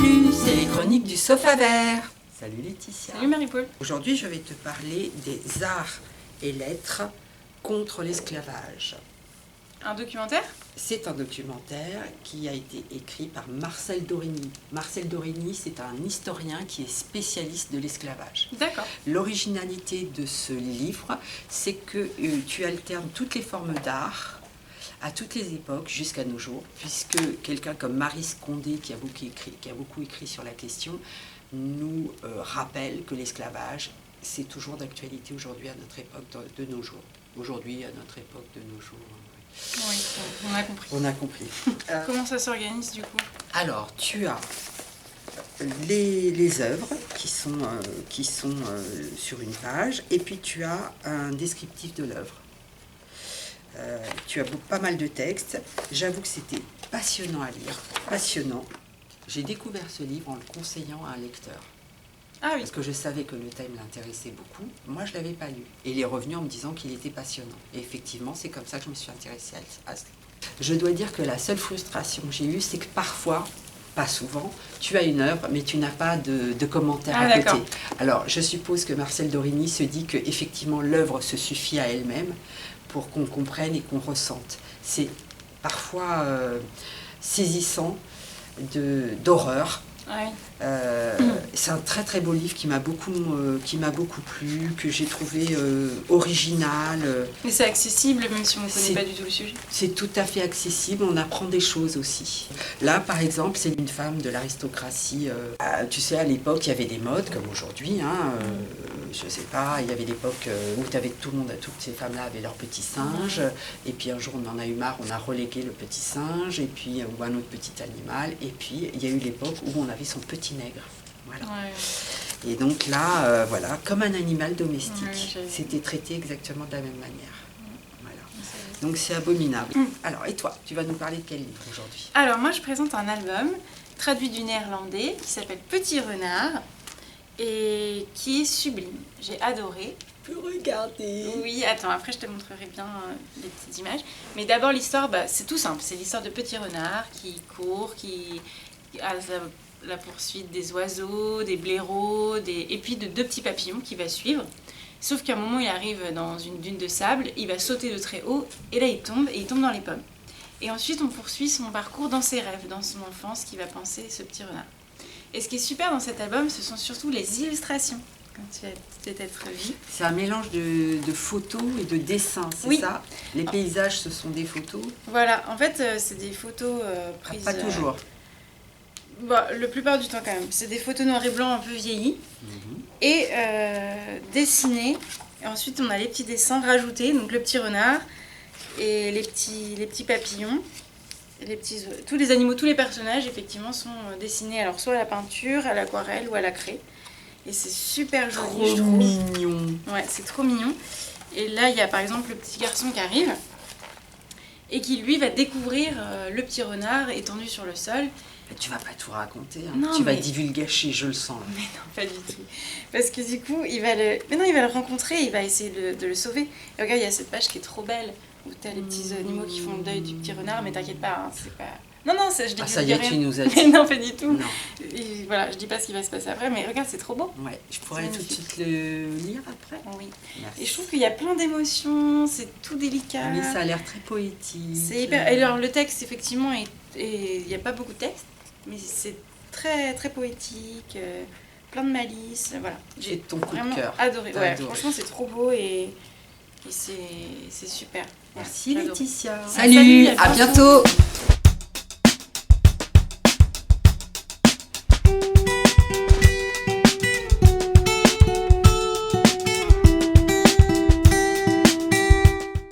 Salut, c'est les chroniques du sofa vert. Salut Laetitia. Salut Marie-Paul. Aujourd'hui, je vais te parler des arts et lettres contre l'esclavage. Un documentaire? C'est un documentaire qui a été écrit par Marcel Dorigny. Marcel Dorigny, c'est un historien qui est spécialiste de l'esclavage. D'accord. L'originalité de ce livre, c'est que tu alternes toutes les formes d'art à toutes les époques jusqu'à nos jours, puisque quelqu'un comme Maryse Condé, qui a beaucoup écrit sur la question, nous rappelle que l'esclavage, c'est toujours d'actualité aujourd'hui à notre époque de nos jours. Aujourd'hui, à notre époque de nos jours. Oui, on a compris. On a compris. Comment ça s'organise du coup? Alors, tu as les œuvres qui sont sur une page, et puis tu as un descriptif de l'œuvre. Tu as pas mal de textes. J'avoue que c'était passionnant à lire, passionnant. J'ai découvert ce livre en le conseillant à un lecteur. Ah oui. Parce que je savais que le thème l'intéressait beaucoup. Moi, je ne l'avais pas lu. Et il est revenu en me disant qu'il était passionnant. Et effectivement, c'est comme ça que je me suis intéressée à ce livre. Je dois dire que la seule frustration que j'ai eue, c'est que parfois, pas souvent, tu as une œuvre, mais tu n'as pas de commentaire à côté. Alors, je suppose que Marcel Dorigny se dit qu'effectivement, l'œuvre se suffit à elle-même pour qu'on comprenne et qu'on ressente. C'est parfois saisissant d'horreur. Ouais. C'est un très très beau livre qui m'a beaucoup plu, que j'ai trouvé original. Mais c'est accessible même si on ne connaît pas du tout le sujet. C'est tout à fait accessible, on apprend des choses aussi. Là par exemple, c'est une femme de l'aristocratie. Tu sais, à l'époque il y avait des modes comme aujourd'hui. Je sais pas, il y avait l'époque où toutes ces femmes-là avaient leur petit singe. Et puis un jour on en a eu marre, on a relégué le petit singe, et puis ou un autre petit animal. Et puis il y a eu l'époque où on avait son petit nègre. Voilà. Ouais. Et donc là, voilà, comme un animal domestique. C'était traité exactement de la même manière. Voilà. Donc c'est abominable. Alors, et toi, tu vas nous parler de quel livre aujourd'hui? Alors, moi, je présente un album traduit du néerlandais qui s'appelle Petit Renard et qui est sublime. J'ai adoré. Tu peux regarder. Oui, attends, après je te montrerai bien les petites images. Mais d'abord, l'histoire, c'est tout simple. C'est l'histoire de Petit Renard qui court, qui a la poursuite des oiseaux, des blaireaux, et puis de deux petits papillons qui va suivre. Sauf qu'à un moment, il arrive dans une dune de sable, il va sauter de très haut, et là, il tombe dans les pommes. Et ensuite, on poursuit son parcours dans ses rêves, dans son enfance, qui va penser ce petit renard. Et ce qui est super dans cet album, ce sont surtout les illustrations, comme tu as peut-être vu. C'est un mélange de photos et de dessins, c'est ça? Les paysages, ce sont des photos? Voilà, en fait, c'est des photos prises... Pas toujours. La plupart du temps quand même. C'est des photos noir et blanc un peu vieillies et dessinées. Et ensuite, on a les petits dessins rajoutés, donc le petit renard et les petits papillons. Tous les animaux, tous les personnages, effectivement, sont dessinés alors soit à la peinture, à l'aquarelle ou à la craie. Et c'est super joli, je trouve. Trop mignon. Ouais, c'est trop mignon. Et là, il y a par exemple le petit garçon qui arrive et qui, lui, va découvrir le petit renard étendu sur le sol. Tu vas pas tout raconter, hein. Non, tu vas divulgacher, je le sens. Mais non, pas du tout. Parce que du coup, il va le rencontrer, il va essayer de le sauver. Et regarde, il y a cette page qui est trop belle, où tu as les petits animaux qui font le deuil du petit renard, mais t'inquiète pas, hein, c'est pas... Non, ça, je dis ça y est, tu nous as dit. Mais non, pas du tout. Non. Et voilà, je dis pas ce qui va se passer après, mais regarde, c'est trop beau. Ouais, je pourrais tout de suite le lire après. Oui. Merci. Et je trouve qu'il y a plein d'émotions, c'est tout délicat. Mais ça a l'air très poétique. C'est hyper... Et alors, le texte, effectivement, il n'y a pas beaucoup de texte, mais c'est très, très poétique, plein de malice, voilà. J'ai ton coup vraiment de cœur. adoré. Ouais, franchement, c'est trop beau et c'est super. Merci Laetitia. Salut, à bientôt.